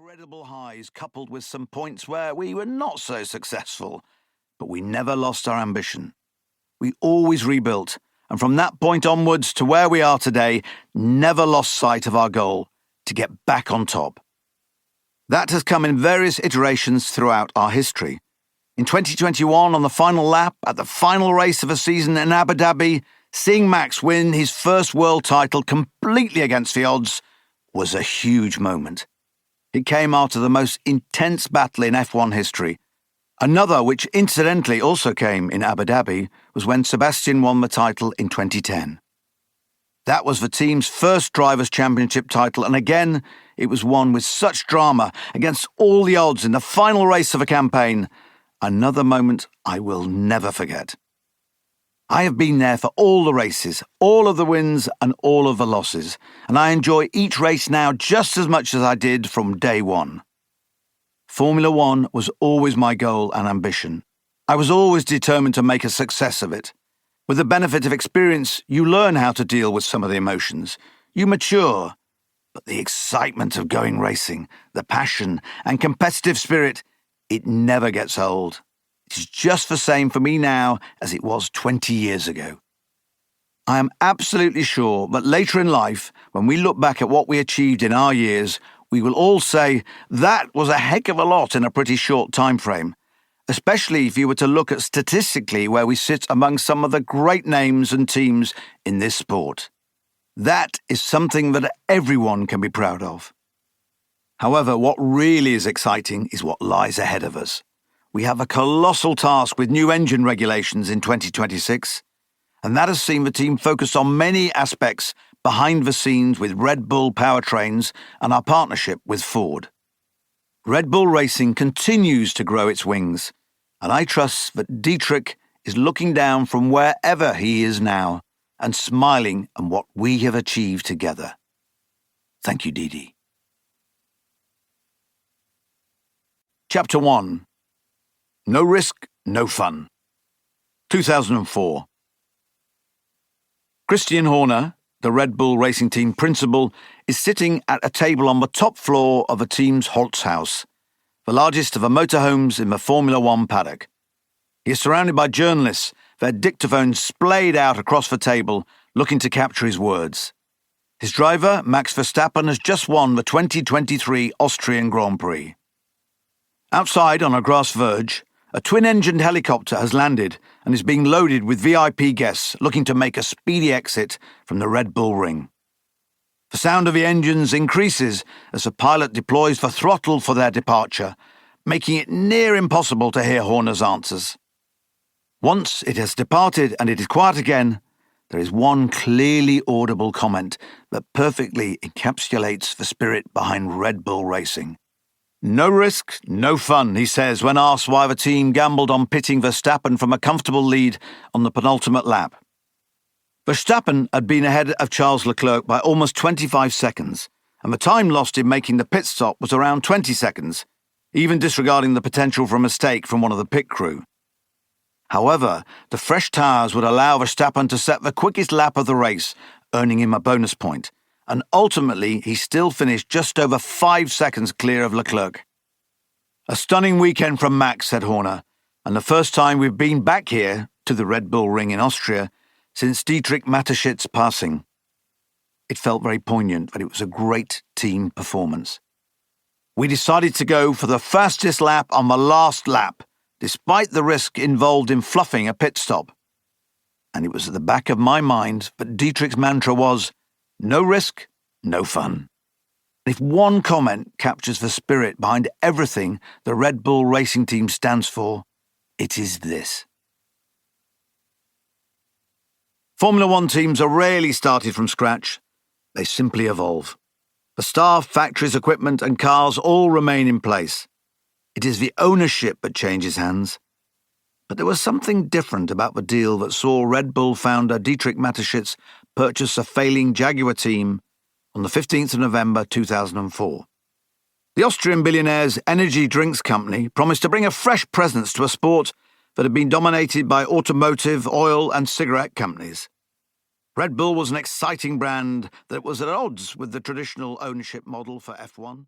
incredible highs coupled with some points where we were not so successful, but we never lost our ambition. We always rebuilt, and from that point onwards to where we are today, never lost sight of our goal, to get back on top. That has come in various iterations throughout our history. In 2021, on the final lap, at the final race of a season in Abu Dhabi, seeing Max win his first world title completely against the odds was a huge moment. It came after the most intense battle in F1 history. Another, which incidentally also came in Abu Dhabi, was when Sebastian won the title in 2010. That was the team's first Drivers' Championship title, and again, it was won with such drama against all the odds in the final race of a campaign. Another moment I will never forget. I have been there for all the races, all of the wins and all of the losses, and I enjoy each race now just as much as I did from day one. Formula One was always my goal and ambition. I was always determined to make a success of it. With the benefit of experience, you learn how to deal with some of the emotions. You mature. But the excitement of going racing, the passion and competitive spirit, it never gets old. It's just the same for me now as it was 20 years ago. I am absolutely sure that later in life, when we look back at what we achieved in our years, we will all say that was a heck of a lot in a pretty short time frame, especially if you were to look at statistically where we sit among some of the great names and teams in this sport. That is something that everyone can be proud of. However, what really is exciting is what lies ahead of us. We have a colossal task with new engine regulations in 2026, and that has seen the team focus on many aspects behind the scenes with Red Bull powertrains and our partnership with Ford. Red Bull Racing continues to grow its wings, and I trust that Dietrich is looking down from wherever he is now and smiling at what we have achieved together. Thank you, Didi. Chapter 1. No risk, no fun. 2004. Christian Horner, the Red Bull Racing Team principal, is sitting at a table on the top floor of the team's Holzhaus, the largest of the motorhomes in the Formula One paddock. He is surrounded by journalists, their dictaphones splayed out across the table, looking to capture his words. His driver, Max Verstappen, has just won the 2023 Austrian Grand Prix. Outside, on a grass verge, a twin-engined helicopter has landed and is being loaded with VIP guests looking to make a speedy exit from the Red Bull Ring. The sound of the engines increases as the pilot deploys the throttle for their departure, making it near impossible to hear Horner's answers. Once it has departed and it is quiet again, there is one clearly audible comment that perfectly encapsulates the spirit behind Red Bull Racing. No risk, no fun, he says when asked why the team gambled on pitting Verstappen from a comfortable lead on the penultimate lap. Verstappen had been ahead of Charles Leclerc by almost 25 seconds, and the time lost in making the pit stop was around 20 seconds, even disregarding the potential for a mistake from one of the pit crew. However, the fresh tyres would allow Verstappen to set the quickest lap of the race, earning him a bonus point, and ultimately he still finished just over 5 seconds clear of Leclerc. A stunning weekend from Max, said Horner, and the first time we've been back here, to the Red Bull Ring in Austria, since Dietrich Mateschitz' passing. It felt very poignant, but it was a great team performance. We decided to go for the fastest lap on the last lap, despite the risk involved in fluffing a pit stop. And it was at the back of my mind that Dietrich's mantra was, no risk, no fun. If one comment captures the spirit behind everything the Red Bull Racing Team stands for, it is this. Formula One teams are rarely started from scratch. They simply evolve. The staff, factories, equipment and cars all remain in place. It is the ownership that changes hands. But there was something different about the deal that saw Red Bull founder Dietrich Mateschitz purchase a failing Jaguar team on the 15th of November 2004. The Austrian billionaire's energy drinks company promised to bring a fresh presence to a sport that had been dominated by automotive, oil and cigarette companies. Red Bull was an exciting brand that was at odds with the traditional ownership model for F1.